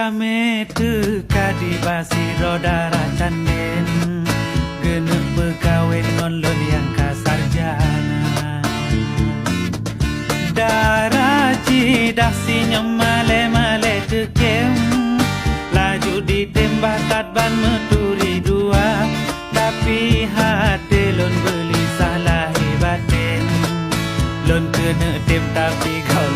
kami kadi basi roda racanden genep pegawai ngonlon yang kasarjana daraji daksi nyemale male tekem laju ditembak ban meturi dua tapi hati lon beli salah hebatin lon kena tem tapi kau